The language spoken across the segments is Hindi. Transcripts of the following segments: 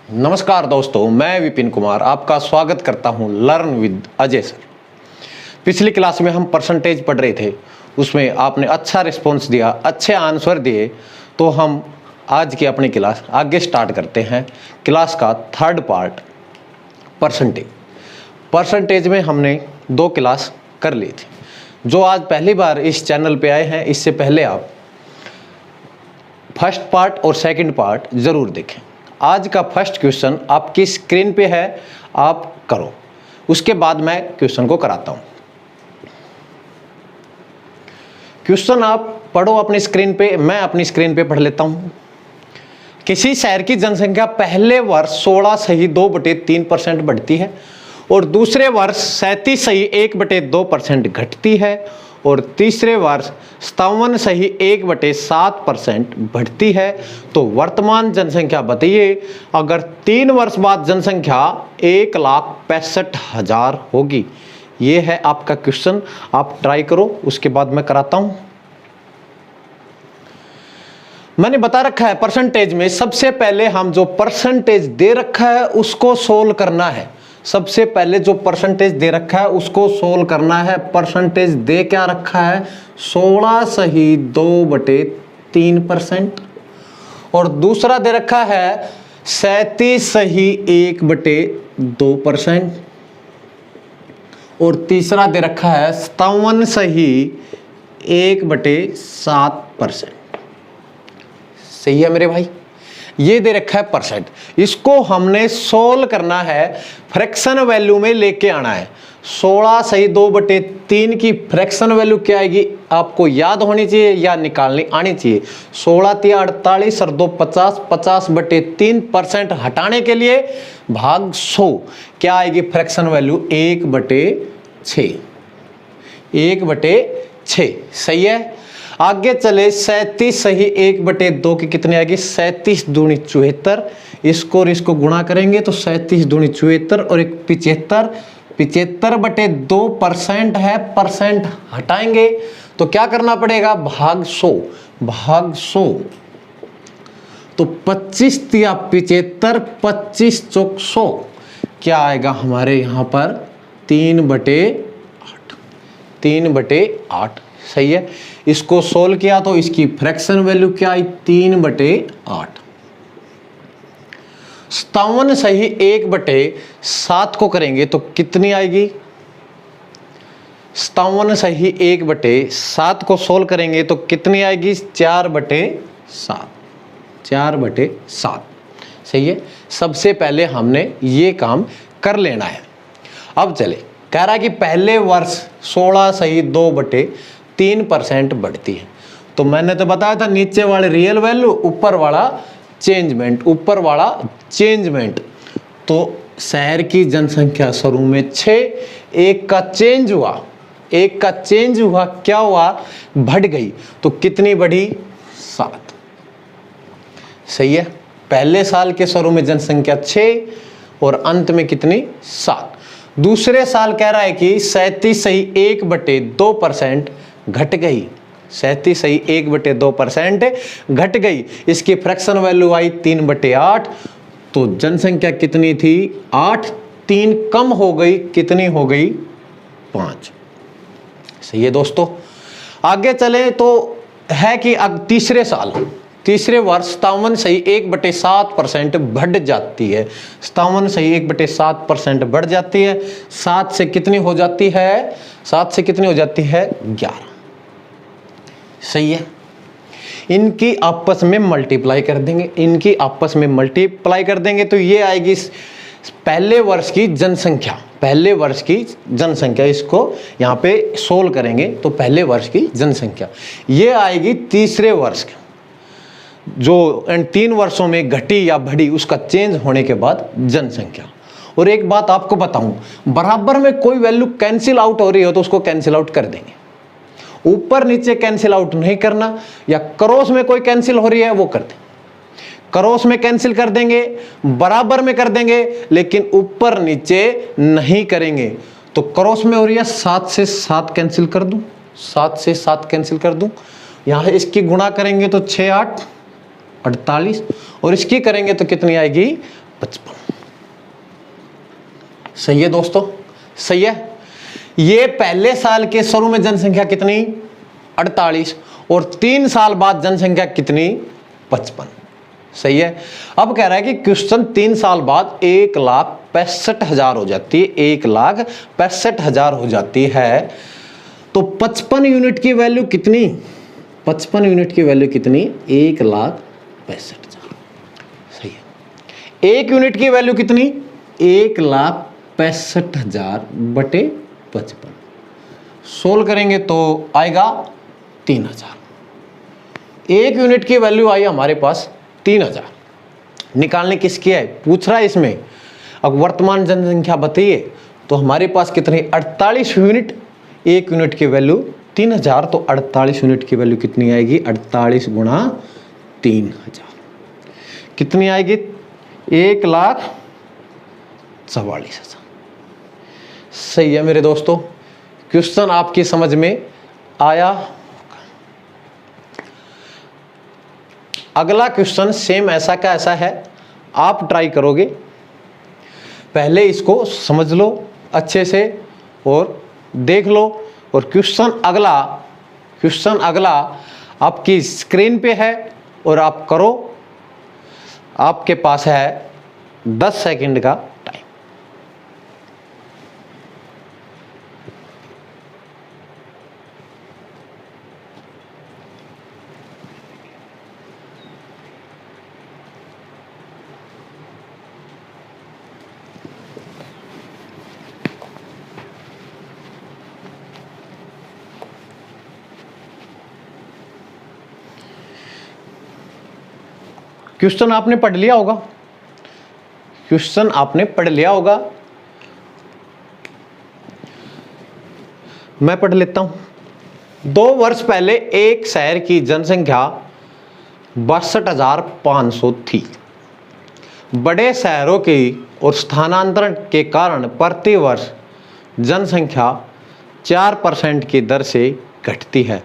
नमस्कार दोस्तों, मैं विपिन कुमार आपका स्वागत करता हूं लर्न विद अजय सर। पिछली क्लास में हम परसेंटेज पढ़ रहे थे, उसमें आपने अच्छा रिस्पॉन्स दिया, अच्छे आंसर दिए, तो हम आज की अपनी क्लास आगे स्टार्ट करते हैं। क्लास का थर्ड पार्ट परसेंटेज। परसेंटेज में हमने 2 क्लास कर ली थी। जो आज पहली बार इस चैनल पे आए हैं, इससे पहले आप फर्स्ट पार्ट और सेकंड पार्ट ज़रूर देखें। आज का फर्स्ट क्वेश्चन आपकी स्क्रीन पे है, आप करो, उसके बाद मैं क्वेश्चन को कराता हूं। क्वेश्चन आप पढ़ो अपनी स्क्रीन पे, मैं अपनी स्क्रीन पे पढ़ लेता हूं। किसी शहर की जनसंख्या पहले वर्ष 16.2% बढ़ती है और दूसरे वर्ष 37.1% घटती है और तीसरे वर्ष 57.1% बढ़ती है, तो वर्तमान जनसंख्या बताइए। अगर 3 वर्ष बाद जनसंख्या 1,65,000 होगी। ये है आपका क्वेश्चन, आप ट्राई करो, उसके बाद मैं कराता हूं। मैंने बता रखा है परसेंटेज में सबसे पहले हम जो परसेंटेज दे रखा है उसको सोल्व करना है। सबसे पहले जो परसेंटेज दे रखा है उसको सोल्व करना है। परसेंटेज दे क्या रखा है? 16.2/3% और दूसरा दे रखा है 37.1/2% और तीसरा दे रखा है 57.1/7%। सही है मेरे भाई? ये दे रखा है परसेंट, इसको हमने सोल्व करना है, फ्रैक्शन वैल्यू में लेके आना है। 16/2/3 की फ्रैक्शन वैल्यू क्या आएगी आपको याद होनी चाहिए या निकालनी आनी चाहिए। 16×3 = 48 और 2 50, 50/3% हटाने के लिए भाग 100 क्या आएगी फ्रैक्शन वैल्यू? 1/6। 1/6 सही है। आगे चले 37.1/2 की कितनी आएगी? 37 दूनी 74। इसको और इसको गुणा करेंगे तो 37 दूनी 74 और एक 75। 75/2% है, परसेंट हटाएंगे तो क्या करना पड़ेगा? भाग 100। भाग 100 तो 25 तिया 75, 25 चौक 100 क्या आएगा हमारे यहाँ पर? 3/8। 3/8 सही है। इसको सोल्व किया तो इसकी फ्रैक्शन वैल्यू क्या आई? 3/8। 57.1/7 को करेंगे तो कितनी आएगी? 57.1/7 को सोल्व करेंगे तो कितनी आएगी? 4/7। 4/7 सही है। सबसे पहले हमने ये काम कर लेना है। अब चले, कह रहा है कि पहले वर्ष 16.2/3% बढ़ती है। तो मैंने तो बताया था नीचे वाले रियल वैल्यू, ऊपर वाला चेंजमेंट, ऊपर वाला चेंजमेंट। तो शहर की जनसंख्या शुरू में 6, एक का चेंज हुआ, एक का चेंज हुआ, क्या हुआ? बढ़ गई। तो कितनी बढ़ी? 7। सही है। पहले साल के शुरू में जनसंख्या 6 और अंत में कितनी? 7। दूसरे साल कह रहा है कि 37.1/2% घट गई। 37.1/2% घट गई। इसकी फ्रैक्शन वैल्यू आई 3/8। तो जनसंख्या कितनी थी? 8। 3 कम हो गई, कितनी हो गई? 5। सही है दोस्तों। आगे चले तो है कि अब तीसरे साल, तीसरे वर्ष 57.1/7% बढ़ जाती है। 57.1/7% बढ़ जाती है। 7 से कितनी हो जाती है? 7 से कितनी हो जाती है? 11। सही है। इनकी आपस में मल्टीप्लाई कर देंगे, इनकी आपस में मल्टीप्लाई कर देंगे तो ये आएगी पहले वर्ष की जनसंख्या। पहले वर्ष की जनसंख्या, इसको यहाँ पे सोल्व करेंगे तो पहले वर्ष की जनसंख्या ये आएगी तीसरे वर्ष की, जो इन 3 वर्षों में घटी या बढ़ी, उसका चेंज होने के बाद जनसंख्या। और एक बात आपको बताऊं, बराबर में कोई वैल्यू कैंसिल आउट हो रही हो तो उसको कैंसिल आउट कर देंगे। ऊपर नीचे कैंसिल आउट नहीं करना, या क्रॉस में कोई कैंसिल हो रही है वो कर दें, क्रॉस में कैंसिल कर देंगे, बराबर में कर देंगे, लेकिन ऊपर नीचे नहीं करेंगे। तो क्रॉस में हो रही है 7 से 7 कैंसिल कर दूं, 7 से 7 कैंसिल कर दूं। यहां इसकी गुणा करेंगे तो 6 8 48 और इसकी करेंगे तो कितनी आएगी? 55। सही है दोस्तों, सही है। ये पहले साल के शुरू में जनसंख्या कितनी 48 और 3 साल बाद जनसंख्या कितनी 55। सही है। अब कह रहा है कि क्वेश्चन 3 साल बाद 1,65,000 हो जाती है, 1,65,000 हो जाती है, तो 55 यूनिट की वैल्यू कितनी, 55 यूनिट की वैल्यू कितनी 1,65,000। सही है। 1 यूनिट की वैल्यू कितनी 1,65,000 बटे 55। सोल्व करेंगे तो आएगा 3,000। 1 यूनिट की वैल्यू आई हमारे पास 3,000। निकालने किसकी है पूछ रहा है इसमें। अब वर्तमान जनसंख्या बताइए, तो हमारे पास कितनी 48 यूनिट, 1 यूनिट की वैल्यू 3,000, तो 48 यूनिट की वैल्यू कितनी आएगी 48 गुणा 3,000 कितनी आएगी 1,44,000। सही है मेरे दोस्तों, क्वेश्चन आपकी समझ में आया। अगला क्वेश्चन सेम ऐसा का ऐसा है, आप ट्राई करोगे, पहले इसको समझ लो अच्छे से और देख लो, और क्वेश्चन अगला आपकी स्क्रीन पे है और आप करो। आपके पास है 10 सेकंड का टाइम। क्वेश्चन आपने पढ़ लिया होगा, क्वेश्चन आपने पढ़ लिया होगा, मैं पढ़ लेता हूं। 2 वर्ष पहले एक शहर की जनसंख्या 62,500 थी। बड़े शहरों की और स्थानांतरण के कारण प्रति वर्ष जनसंख्या 4% की दर से घटती है,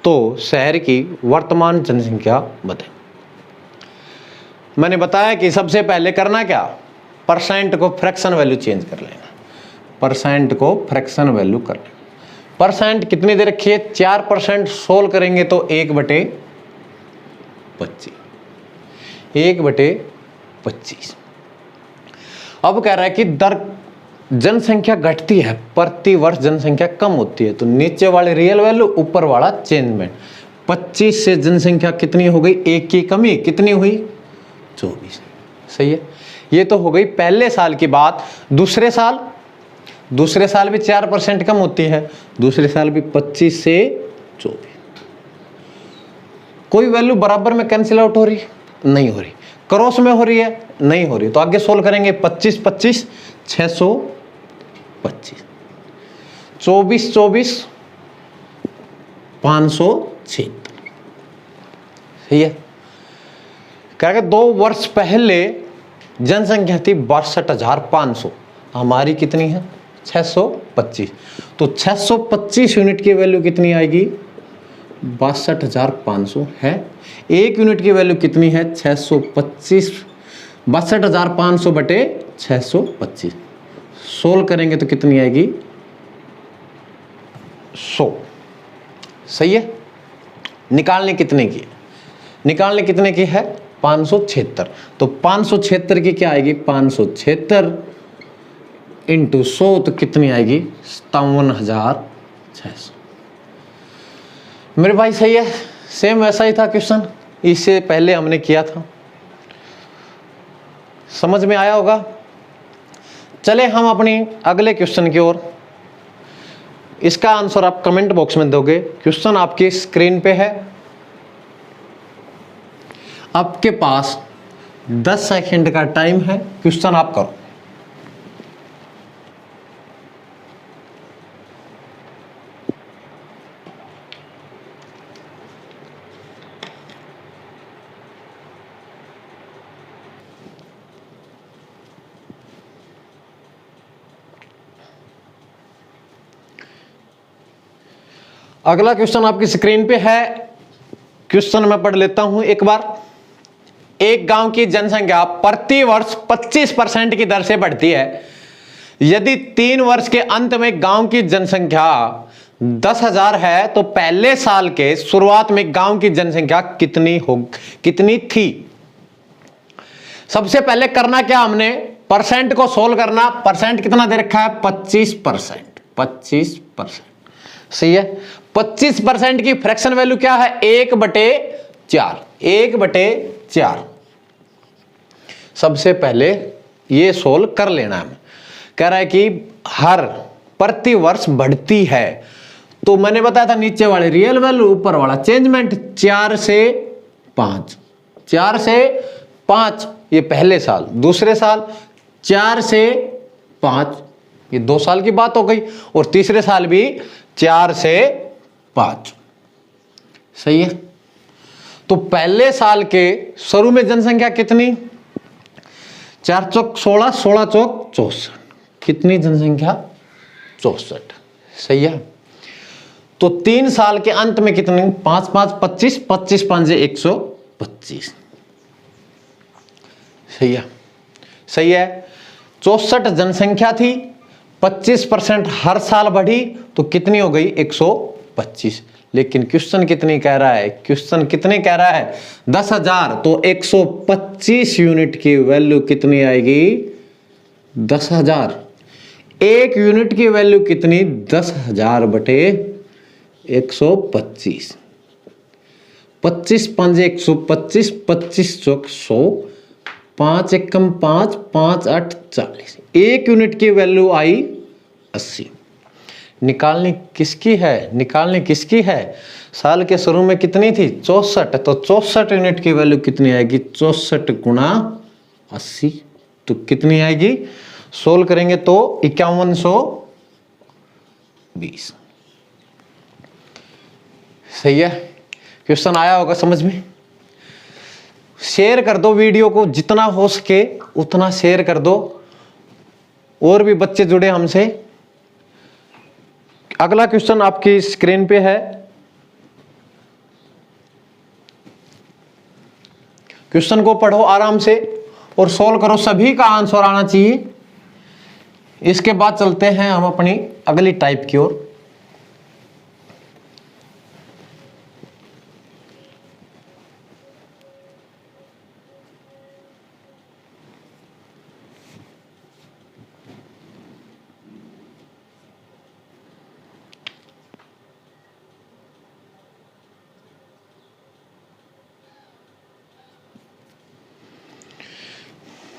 तो शहर की वर्तमान जनसंख्या बताएं। मैंने बताया कि सबसे पहले करना क्या, परसेंट को फ्रैक्शन वैल्यू चेंज कर लेना, परसेंट को फ्रैक्शन वैल्यू कर लेना। परसेंट कितनी दे रखी है 4%, सोल्व करेंगे तो 1/25, 1/25। अब कह रहा है कि दर जनसंख्या घटती है, प्रति वर्ष जनसंख्या कम होती है, तो नीचे वाले रियल वैल्यू ऊपर वाला चेंजमेंट। 25 से जनसंख्या कितनी हो गई, 1 की कमी कितनी हुई 24। सही है। ये तो हो गई पहले साल की बात। दूसरे साल भी 4% कम होती है, दूसरे साल भी 25 से 24। कोई वैल्यू बराबर में कैंसिल आउट हो रही नहीं हो रही, क्रॉस में हो रही है नहीं हो रही, तो आगे सोल्व करेंगे 25 25 625, 24 24 576। सही है। कहेगा 2 वर्ष पहले जनसंख्या थी 62,500, हमारी कितनी है 625, तो 625 यूनिट की वैल्यू कितनी आएगी 62,500 है। 1 यूनिट की वैल्यू कितनी है 625, 62,500 बटे 625, सोल्व करेंगे तो कितनी आएगी 100। सही है। निकालने कितने की है 576, तो 576 की क्या आएगी 576 इंटू 100, तो कितनी आएगी 57,600। मेरे भाई सही है, सेम वैसा ही था क्वेश्चन, इससे पहले हमने किया था, समझ में आया होगा। चले हम अपनी अगले क्वेश्चन की ओर। इसका आंसर आप कमेंट बॉक्स में दोगे। क्वेश्चन आपकी स्क्रीन पे है, आपके पास 10 सेकंड का टाइम है, क्वेश्चन आप करो। अगला क्वेश्चन आपकी स्क्रीन पे है, क्वेश्चन मैं पढ़ लेता हूं एक बार। एक गांव की जनसंख्या प्रति वर्ष 25% की दर से बढ़ती है। यदि 3 वर्ष के अंत में गांव की जनसंख्या 10,000 है तो पहले साल के शुरुआत में गांव की जनसंख्या कितनी थी। सबसे पहले करना क्या, हमने परसेंट को सोल्व करना। परसेंट कितना दे रखा है, 25%। 25%, सही है। 25% की फ्रैक्शन वैल्यू क्या है, 1/4। 1/4। सबसे पहले ये सोल्व कर लेना है। कह रहा है कि हर प्रति वर्ष बढ़ती है, तो मैंने बताया था नीचे वाले रियल वैल्यू, ऊपर वाला चेंजमेंट। 4 से 5, 4 से 5 ये पहले साल। दूसरे साल 4 से 5, ये 2 साल की बात हो गई। और तीसरे साल भी 4 से 5, सही है। तो पहले साल के शुरू में जनसंख्या कितनी, 4 चौक 16, 16 चौक 64। कितनी जनसंख्या, 64, सही है। तो 3 साल के अंत में कितनी, 5 5 25, 25 5 125, सही है। सही है। 64 जनसंख्या थी, 25% हर साल बढ़ी, तो कितनी हो गई, 125। लेकिन क्वेश्चन कितनी कह रहा है, क्वेश्चन कितने कह रहा है, 10,000। तो 125 यूनिट की वैल्यू कितनी आएगी, 10,000। एक यूनिट की वैल्यू कितनी, 10,000 बटे 125। 25 5 125, 25 चौक 100, 5 एकम 5, 5 8 40। एक यूनिट की वैल्यू आई 80। निकालनी किसकी है, निकालनी किसकी है, साल के शुरू में कितनी थी, 64। तो 64 यूनिट की वैल्यू कितनी आएगी, 64 गुणा 80। तो कितनी आएगी, सोल्व करेंगे तो 5120। सही है। क्वेश्चन आया होगा समझ में। शेयर कर दो वीडियो को, जितना हो सके उतना शेयर कर दो, और भी बच्चे जुड़े हमसे। अगला क्वेश्चन आपकी स्क्रीन पे है। क्वेश्चन को पढ़ो आराम से और सोल्व करो, सभी का आंसर आना चाहिए। इसके बाद चलते हैं हम अपनी अगली टाइप की ओर।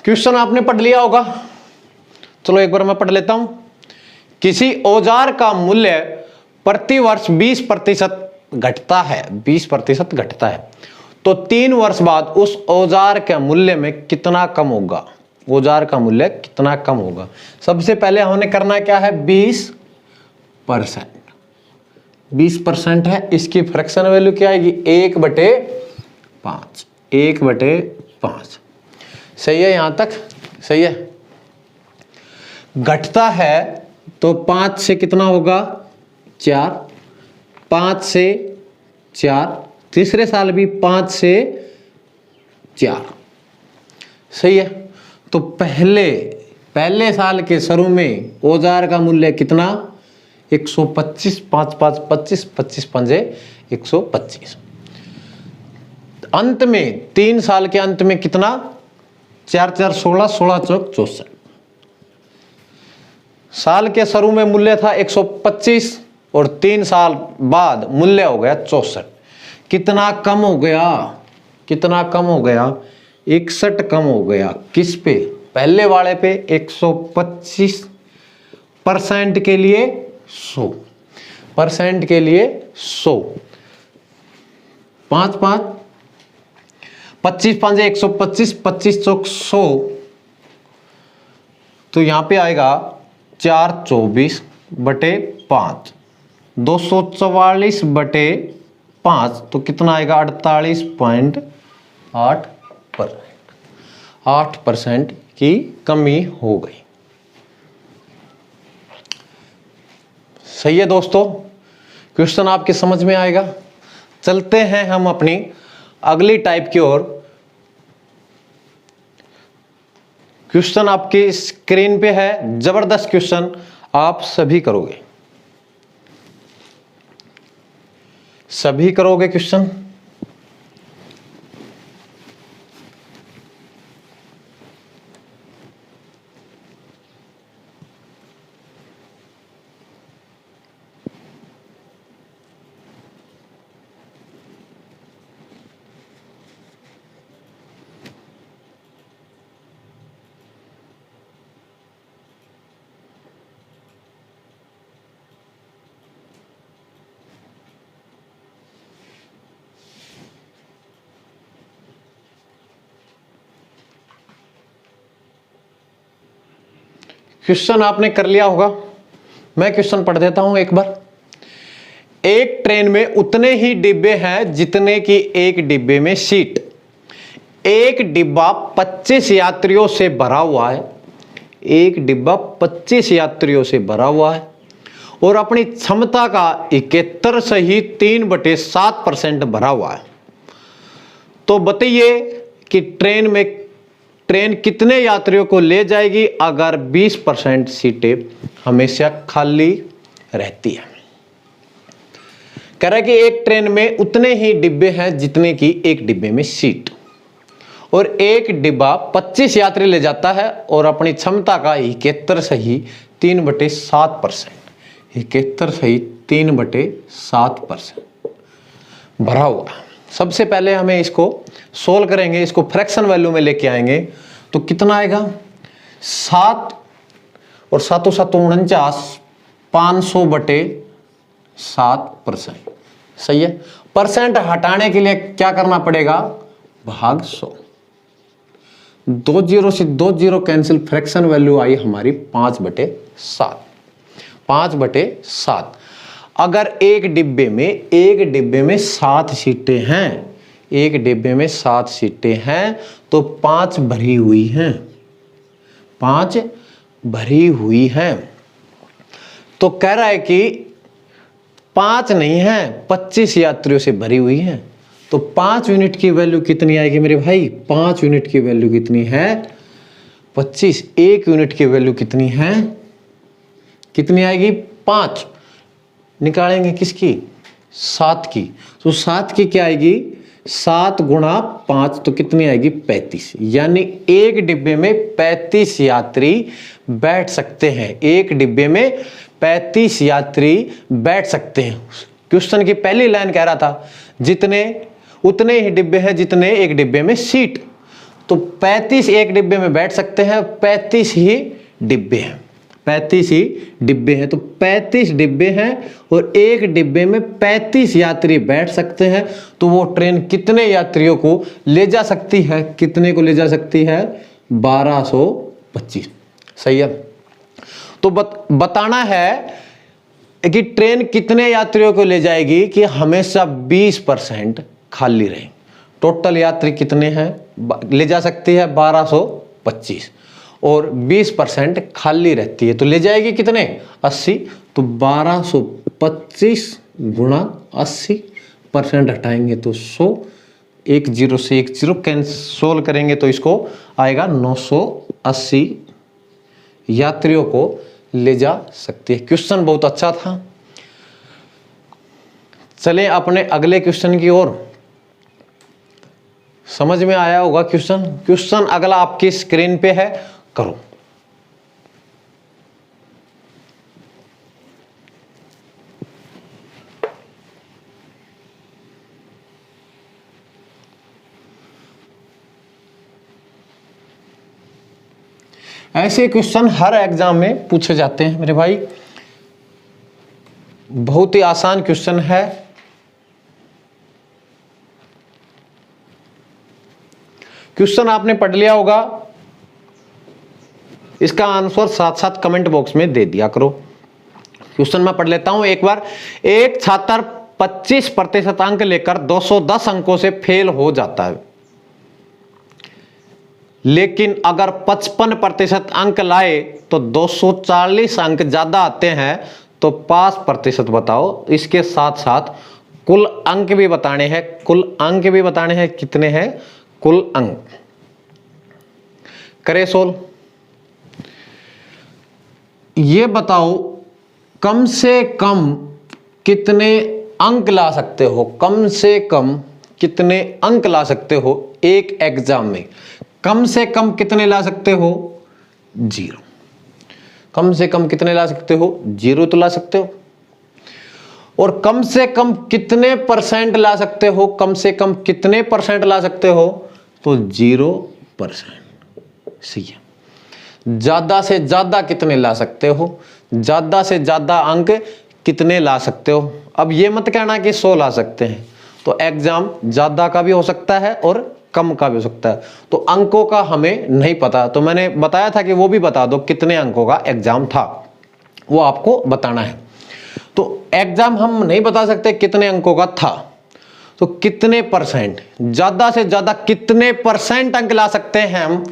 क्वेश्चन आपने पढ़ लिया होगा, चलो एक बार मैं पढ़ लेता हूं। किसी औजार का मूल्य प्रति वर्ष 20% घटता है, 20% घटता है, तो 3 वर्ष बाद उस औजार के मूल्य में कितना कम होगा, औजार का मूल्य कितना कम होगा। सबसे पहले हमने करना क्या है, 20%। 20% है, इसकी फ्रैक्शन वैल्यू क्या आएगी, 1/5। 1/5, सही है यहां तक, सही है। घटता है तो 5 से कितना होगा, 4, 5 से 4, तीसरे साल भी 5 से 4, सही है। तो पहले साल के शुरू में औजार का मूल्य कितना, 125, 5 5 25, 25 5 125। अंत में 3 साल के अंत में कितना, 4 4 16, 16 चौक 64। साल के शुरू में मूल्य था 125 और 3 साल बाद मूल्य हो गया 64। कितना कम हो गया, कितना कम हो गया, 61 कम हो गया। किस पे, पहले वाले पे। 125% के लिए 100%, के लिए 100, 5 5 25 5 125, 25 चौक 100। तो यहां पे आएगा 424/5, 244/5, तो कितना आएगा, 48.8%। 8% की कमी हो गई। सही है दोस्तों, क्वेश्चन आपके समझ में आएगा। चलते हैं हम अपनी अगली टाइप की ओर। क्वेश्चन आपकी स्क्रीन पे है, जबरदस्त क्वेश्चन आप सभी करोगे, सभी करोगे क्वेश्चन। क्वेश्चन आपने कर लिया होगा, मैं क्वेश्चन पढ़ देता हूं एक बार। एक ट्रेन में उतने ही डिब्बे हैं जितने की एक डिब्बे में सीट। एक डिब्बा 25 यात्रियों से भरा हुआ है, एक डिब्बा 25 यात्रियों से भरा हुआ है और अपनी क्षमता का 71 सही 3/7% भरा हुआ है। तो बताइए कि ट्रेन कितने यात्रियों को ले जाएगी अगर 20% सीटें हमेशा खाली रहती है। कह रहा है कि एक ट्रेन में उतने ही डिब्बे हैं जितने की एक डिब्बे में सीट और एक डिब्बा 25 यात्री ले जाता है और अपनी क्षमता का 71 सही 3/7%, 71 सही 3/7% भरा हुआ। सबसे पहले हमें इसको सोल्व करेंगे, इसको फ्रैक्शन वैल्यू में लेके आएंगे तो कितना आएगा 7 और 7 7 49, 500/7%। सही है। परसेंट हटाने के लिए क्या करना पड़ेगा, भाग 100। 2 0 से 2 0 कैंसिल, फ्रैक्शन वैल्यू आई हमारी 5/7, 5/7। अगर एक डिब्बे में 7 सीटें हैं, एक डिब्बे में 7 सीटें हैं तो 5 भरी हुई हैं, 5 भरी हुई हैं। तो कह रहा है कि 5 नहीं है, 25 यात्रियों से भरी हुई हैं। तो 5 यूनिट की वैल्यू कितनी आएगी मेरे भाई, 5 यूनिट की वैल्यू कितनी है 25। 1 यूनिट की वैल्यू कितनी है, कितनी आएगी 5। निकालेंगे किसकी, 7 की। तो 7 की क्या आएगी, 7 गुणा 5 तो कितनी आएगी 35। यानी एक डिब्बे में 35 यात्री बैठ सकते हैं, एक डिब्बे में 35 यात्री बैठ सकते हैं। क्वेश्चन की पहली लाइन कह रहा था उतने ही डिब्बे हैं जितने एक डिब्बे में सीट। तो 35 एक डिब्बे में बैठ सकते हैं, 35 ही डिब्बे हैं, 35 ही डिब्बे हैं। तो 35 डिब्बे हैं और एक डिब्बे में 35 यात्री बैठ सकते हैं। तो वो ट्रेन कितने यात्रियों को ले जा सकती है, कितने को ले जा सकती है 1225। सही है। तो बताना है कि ट्रेन कितने यात्रियों को ले जाएगी कि हमेशा 20% खाली रहे। टोटल यात्री कितने हैं, ले जा सकती है 1225 और 20% खाली रहती है तो ले जाएगी कितने 80। तो 1225 गुणा 80% हटाएंगे तो 100, 1 0 से 1 0 कैंसिल करेंगे तो इसको आएगा 980 यात्रियों को ले जा सकती है। क्वेश्चन बहुत अच्छा था। चलें अपने अगले क्वेश्चन की ओर। समझ में आया होगा क्वेश्चन अगला आपकी स्क्रीन पे है, करो। ऐसे क्वेश्चन हर एग्जाम में पूछे जाते हैं मेरे भाई, बहुत ही आसान क्वेश्चन है। क्वेश्चन आपने पढ़ लिया होगा, इसका आंसर साथ साथ कमेंट बॉक्स में दे दिया करो। क्वेश्चन मैं पढ़ लेता हूं एक बार। एक छात्र 25% अंक लेकर 210 अंकों से फेल हो जाता है, लेकिन अगर 55% अंक लाए तो 240 अंक ज्यादा आते हैं, तो 5% बताओ। इसके साथ साथ कुल अंक भी बताने हैं, कुल अंक भी बताने हैं कितने हैं कुल अंक। करे सोल्व। ये बताओ कम से कम कितने अंक ला सकते हो, कम से कम कितने अंक ला सकते हो एक एग्जाम में। कम से कम कितने ला सकते हो, 0। कम से कम कितने ला सकते हो, 0 तो ला सकते हो। और कम से कम कितने परसेंट ला सकते हो, कम से कम कितने परसेंट ला सकते हो, तो 0%। सही है। ज्यादा से ज्यादा कितने ला सकते हो, ज्यादा से ज्यादा अंक कितने ला सकते हो। अब ये मत कहना कि 100 ला सकते हैं, तो एग्जाम ज्यादा का भी हो सकता है और कम का भी हो सकता है। तो अंकों का हमें नहीं पता, तो मैंने बताया था कि वो भी बता दो कितने अंकों का एग्जाम था, वो आपको बताना है। तो एग्जाम हम नहीं बता सकते कितने अंकों का था, तो कितने परसेंट, ज्यादा से ज्यादा कितने परसेंट अंक ला सकते हैं हम,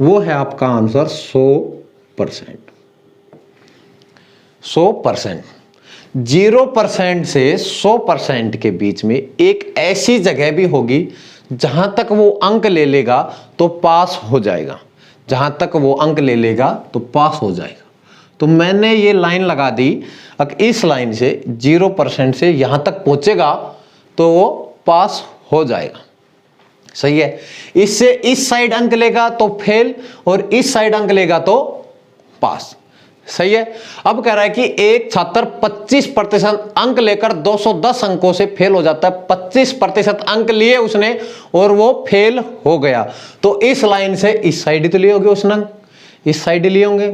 वो है आपका आंसर 100%। 100%। 0% से 100% के बीच में एक ऐसी जगह भी होगी जहां तक वो अंक ले लेगा तो पास हो जाएगा, जहां तक वो अंक ले लेगा तो पास हो जाएगा। तो मैंने ये लाइन लगा दी, अगर इस लाइन से 0% से यहां तक पहुंचेगा तो वो पास हो जाएगा। सही है। इससे इस साइड अंक लेगा तो फेल, और इस साइड अंक लेगा तो पास। सही है। अब कह रहा है कि एक छात्र 25% अंक लेकर 210 अंकों से फेल हो जाता है। 25% अंक लिए उसने और वो फेल हो गया, तो इस लाइन से इस साइड तो लिए होंगे उसने अंक, इस साइड लिए होंगे,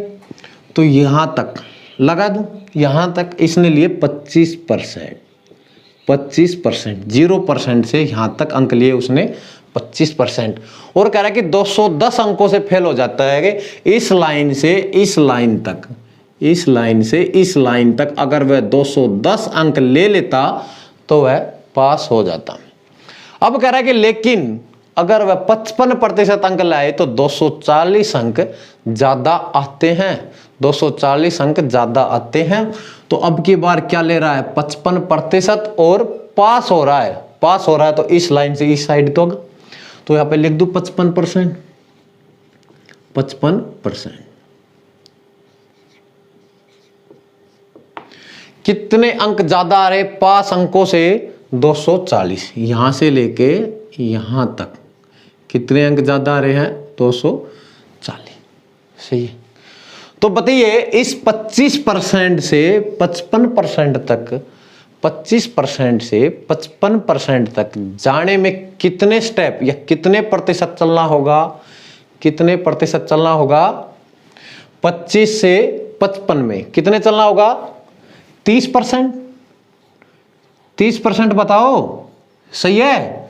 तो यहां तक लगा दूं, यहां तक इसने लिए 25%। 25%, 0% से यहां तक अंक लिए उसने 25%। और कह रहा है कि 210 अंकों से फेल हो जाता है कि इस लाइन से इस लाइन तक, इस लाइन से इस लाइन तक अगर वह 210 अंक ले लेता तो वह पास हो जाता। अब कह रहा है कि लेकिन अगर वह 55% अंक लाए तो 240 अंक ज्यादा आते हैं, 240 अंक ज्यादा आते हैं। तो अब की बार क्या ले रहा है, 55% और पास हो रहा है, पास हो रहा है, तो इस लाइन से इस साइड तो यहां पे लिख दूं 55%। 55%। कितने अंक ज्यादा आ रहे पास अंकों से, 240। यहां से लेके यहां तक कितने अंक ज्यादा आ रहे हैं, 240। सही है। तो बताइए इस 25% से 55% तक, 25% से 55% तक जाने में कितने स्टेप या कितने प्रतिशत चलना होगा, कितने प्रतिशत चलना होगा। 25 से 55 में कितने चलना होगा, 30%। 30% बताओ, सही है।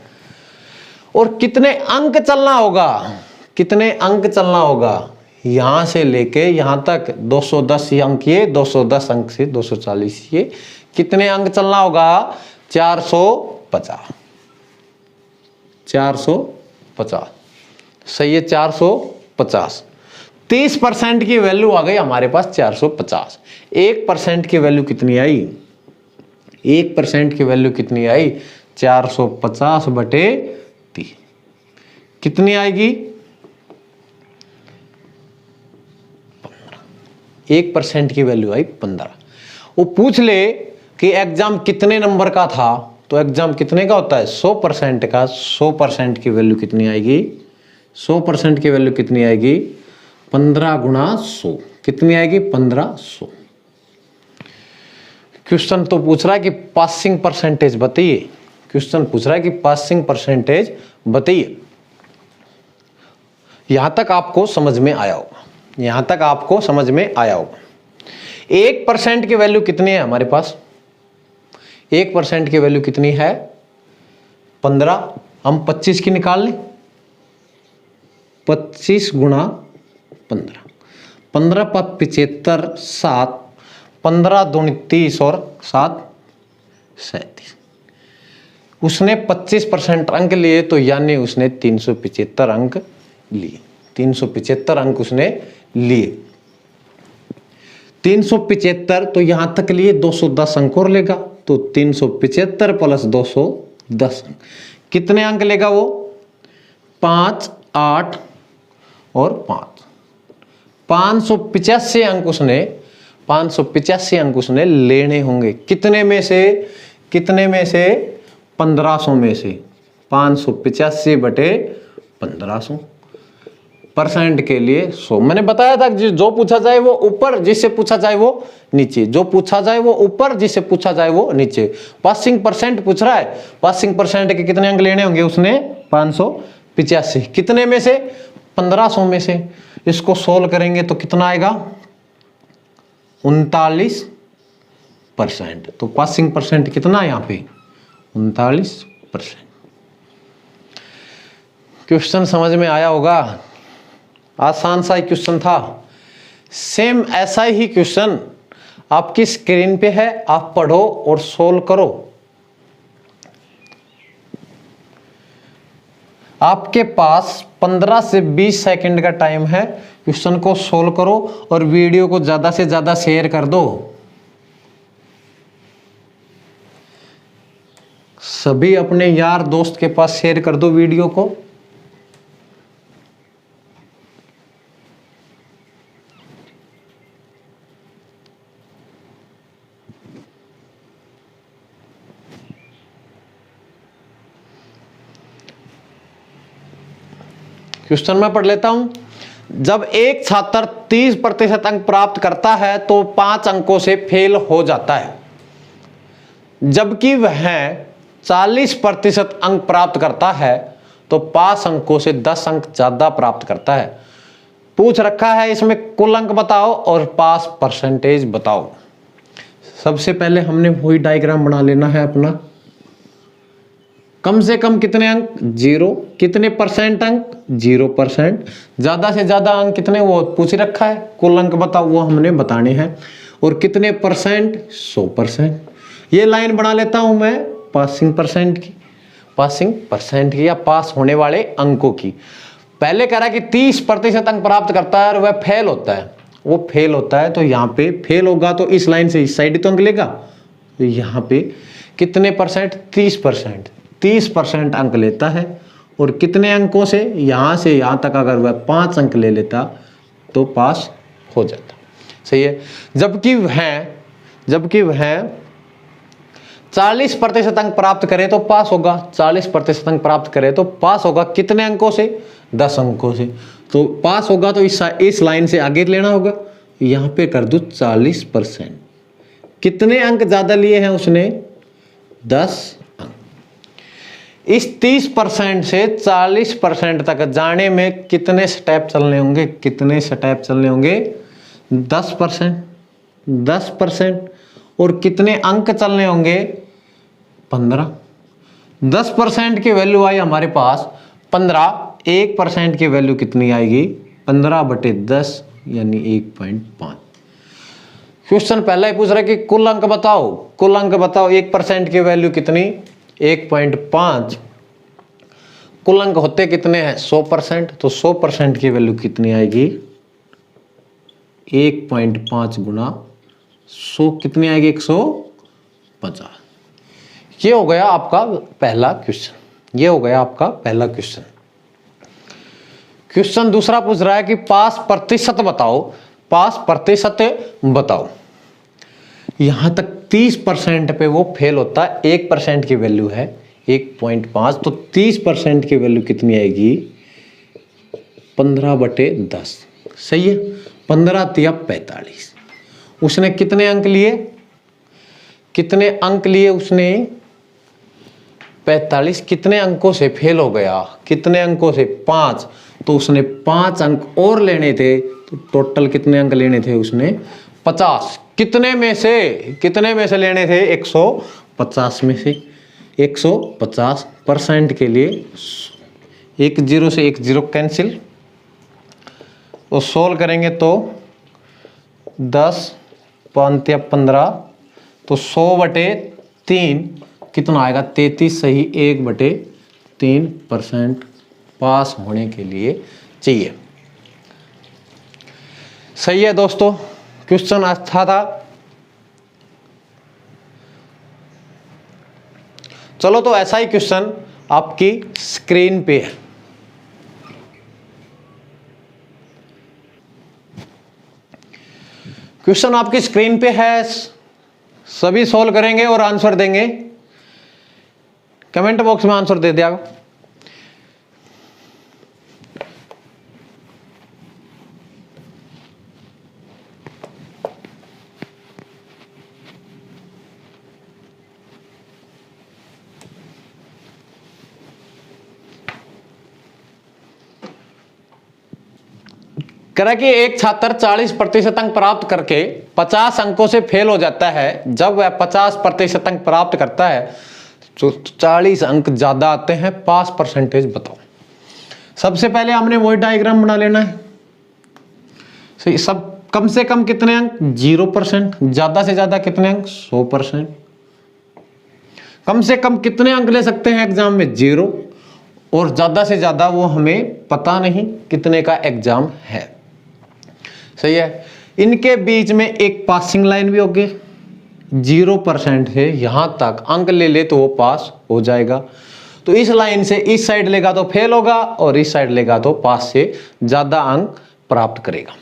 और कितने अंक चलना होगा, कितने अंक चलना होगा, यहां से लेके यहां तक 210 अंक, ये 210 अंक से 240, ये कितने अंक चलना होगा, 450। 450। सही है, 450। 30% की वैल्यू आ गई हमारे पास 450। 1% की वैल्यू कितनी आई, 1% की वैल्यू कितनी आई, 450/30 कितनी आएगी, 15। 1% की वैल्यू आई 15। वो पूछ ले कि एग्जाम कितने नंबर का था, तो एग्जाम कितने का होता है, 100% का। 100% की वैल्यू कितनी आएगी, 100% की वैल्यू कितनी आएगी, 15 गुणा 100 कितनी आएगी, 1500। क्वेश्चन तो पूछ रहा है कि पासिंग परसेंटेज बताइए, क्वेश्चन पूछ रहा है कि पासिंग परसेंटेज बताइए। यहां तक आपको समझ में आया होगा, यहां तक आपको समझ में आया होगा। 1% की वैल्यू कितनी है हमारे पास, 1% की वैल्यू कितनी है, 15। हम 25 की निकाल लें, 25 गुणा 15, 15 × 75 7, 15 दूनी 30 और 7 37। उसने 25% अंक लिए, तो यानी उसने 375 अंक लिए, 375 अंक उसने लिए। 375 तो यहां तक लिए 210 अंक और लेगा, तो 375 + 210 अंक कितने अंक लेगा वो, 5, 8 और 5, 585 अंक उसने 585 अंक उसने लेने होंगे। कितने में से? 1500 में से। 585 बटे 1500 परसेंट के लिए 100। मैंने बताया था जो पूछा जाए वो ऊपर, जिससे पूछा जाए वो नीचे। जो पूछा जाए वो ऊपर, जिससे पूछा जाए वो नीचे। पासिंग परसेंट पूछ रहा है, पासिंग परसेंट के कितने अंक लेने होंगे उसने? 585। कितने में से? 1500 में से। इसको सोल्व करेंगे तो कितना आएगा? 39%। तो पासिंग परसेंट कितना है यहाँ पे? 39%। क्वेश्चन समझ में आया होगा? आसान सा ही क्वेश्चन था। सेम ऐसा ही क्वेश्चन आपकी स्क्रीन पे है, आप पढ़ो और सोल्व करो। आपके पास 15 से 20 सेकंड का टाइम है। क्वेश्चन को सोल्व करो और वीडियो को ज्यादा से ज्यादा शेयर कर दो। सभी अपने यार दोस्त के पास शेयर कर दो वीडियो को। क्वेश्चन में पढ़ लेता हूं। जब एक छात्र 30% अंक प्राप्त करता है तो 5 अंकों से फेल हो जाता है, जबकि वह 40% अंक प्राप्त करता है तो 5 अंकों से 10 अंक ज्यादा प्राप्त करता है। पूछ रखा है इसमें कुल अंक बताओ और पास परसेंटेज बताओ। सबसे पहले हमने वही डायग्राम बना लेना है अपना। कम से कम कितने अंक? 0। कितने परसेंट अंक? 0%। ज्यादा से ज्यादा अंक कितने वो पूछ रखा है, कुल अंक बताओ, वो हमने बताने हैं। और कितने परसेंट? 100%। ये लाइन बना लेता हूं मैं पासिंग परसेंट की, पासिंग परसेंट की या पास होने वाले अंकों की। पहले कह रहा है कि 30% अंक प्राप्त करता है और वह फेल होता है। वो फेल होता है तो यहाँ पे फेल होगा तो इस लाइन से इस साइड तो अंक लेगा। तो यहाँ पे कितने परसेंट? 30%। 30% अंक लेता है और कितने अंकों से? यहां से यहां तक अगर वह 5 अंक ले लेता तो पास हो जाता। सही है। जबकि वह 40% अंक प्राप्त करे तो पास होगा। 40% अंक प्राप्त करे तो पास होगा। कितने अंकों से? 10 अंकों से। तो पास होगा तो इस लाइन से आगे लेना होगा। यहां पे कर दो 40%। कितने अंक ज्यादा लिए हैं उसने? 10 अंक। इस 30% से 40% तक जाने में कितने स्टेप चलने होंगे? कितने स्टेप चलने होंगे? 10%। 10%। और कितने अंक चलने होंगे? 15। 10% की वैल्यू आई हमारे पास 15। 1% की वैल्यू कितनी आएगी? 15/10 यानी 1.5। क्वेश्चन पहला ही पूछ रहा है कि कुल अंक बताओ। कुल अंक बताओ। 1% की वैल्यू कितनी? 1.5। कुल अंक होते कितने हैं? 100%। तो 100% की वैल्यू कितनी आएगी? 1.5 गुना 100 कितनी आएगी? 150। ये हो गया आपका पहला क्वेश्चन। ये हो गया आपका पहला क्वेश्चन। क्वेश्चन दूसरा पूछ रहा है कि पास प्रतिशत बताओ। पास प्रतिशत बताओ। यहां तक 30% पे वो फेल होता है। 1% की वैल्यू है 1.5। तो 30% की वैल्यू कितनी आएगी? 15/10। सही है। 15 तिया 45। उसने कितने अंक लिए? कितने अंक लिए उसने? 45। कितने अंकों से फेल हो गया? कितने अंकों से? 5। तो उसने 5 अंक और लेने थे। तो टोटल कितने अंक लेने थे उसने? 50। कितने में से? कितने में से लेने थे? 150 में से। 150% के लिए 1 0 से 1 0 कैंसिल। तो सोल्व करेंगे तो 10 5 या 15। तो 100/3 कितना आएगा? 33। सही। 1/3% पास होने के लिए चाहिए। सही है दोस्तों। क्वेश्चन अच्छा था। चलो तो ऐसा ही क्वेश्चन आपकी स्क्रीन पे है। क्वेश्चन आपकी स्क्रीन पे है, सभी सॉल्व करेंगे और आंसर देंगे। कमेंट बॉक्स में आंसर दे दिया। करा कि एक छात्र 40% अंक प्राप्त करके 50 अंकों से फेल हो जाता है। जब वह 50% अंक प्राप्त करता है तो 40 अंक ज्यादा आते हैं, पास परसेंटेज बताओ। सबसे पहले हमने वही डायग्राम बना लेना है। सही, सब कम से कम कितने अंक 0%, ज्यादा से ज्यादा कितने अंक 100%। कम से कम कितने अंक ले सकते हैं एग्जाम में 0, और ज्यादा से ज्यादा वो हमें पता नहीं कितने का एग्जाम है। सही है। इनके बीच में एक पासिंग लाइन भी होगी, 0% से यहां तक अंक ले ले तो वो पास हो जाएगा। तो इस लाइन से इस साइड लेगा तो फेल होगा, और इस साइड लेगा तो पास से ज्यादा अंक प्राप्त करेगा।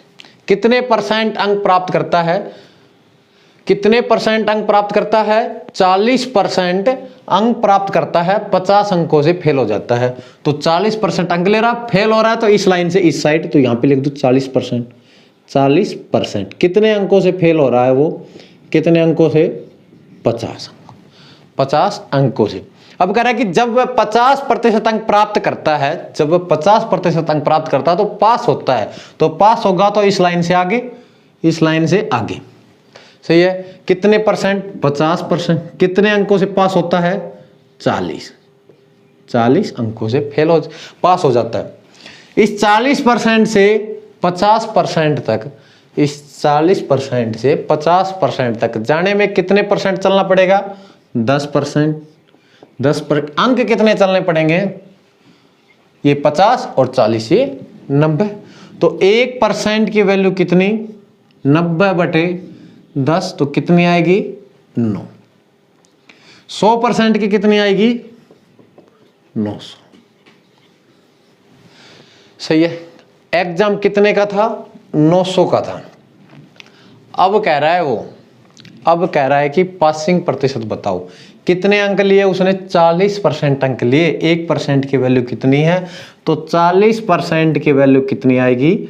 कितने परसेंट अंक प्राप्त करता है? कितने परसेंट अंक प्राप्त करता है? 40% अंक प्राप्त करता है, 50 अंकों से फेल हो जाता है। तो 40% अंक ले रहा, फेल हो रहा है, तो इस लाइन से इस साइड, तो यहां पे लिख दो 40%। 40% कितने अंकों से फेल हो रहा है वो? कितने अंकों से? 50 अंकों से। अब कह रहा है कि जब वह 50% अंक प्राप्त करता है, जब वह 50% अंक प्राप्त करता है तो पास होता है। तो पास होगा तो इस लाइन से आगे, इस लाइन से आगे। सही है। कितने परसेंट? 50%। कितने अंकों से पास होता है? 40 अंकों से पास हो जाता है। इस 40% से 50% तक, इस 40% से 50% तक जाने में कितने परसेंट चलना पड़ेगा? 10%। अंक कितने चलने पड़ेंगे? ये 50 और 40, ये 90। तो 1% की वैल्यू कितनी? 90/10, तो कितनी आएगी? 9। 100% की कितनी आएगी? 900। सही है। एग्जाम कितने का था? 900 का था। अब कह रहा है कि पासिंग प्रतिशत बताओ। कितने अंक लिए उसने? 40% अंक लिए। 1% की वैल्यू कितनी है? तो 40% की वैल्यू कितनी आएगी?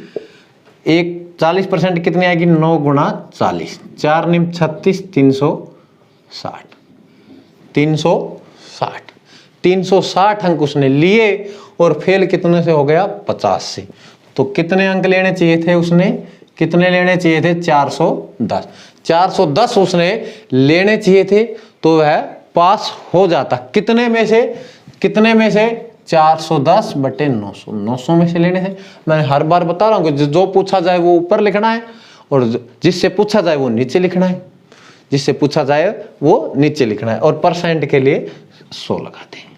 40% कितनी आएगी? 9 × 40, 4 × 36, 360। 360 अंक उसने लिए, और फेल कितने से हो गया? 50 से। तो कितने अंक लेने चाहिए थे उसने? कितने लेने चाहिए थे? 410। 410 उसने लेने चाहिए थे, तो वह पास हो जाता। कितने में से? 410/900। 900 में से लेने थे। मैं हर बार बता रहा हूँ कि जो पूछा जाए वो ऊपर लिखना है, और जिससे पूछा जाए वो नीचे लिखना है। जिससे पूछा जाए वो नीचे लिखना है। और परसेंट के लिए 100 लगाते हैं।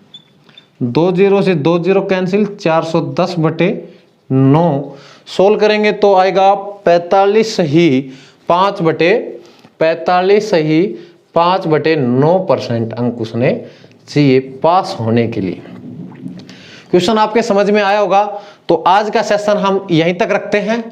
2 0 से 2 0 कैंसिल, 410/9 सोल्व करेंगे तो आएगा 45 सही 5/9% अंक उसने चाहिए पास होने के लिए। क्वेश्चन आपके समझ में आया होगा। तो आज का सेशन हम यहीं तक रखते हैं।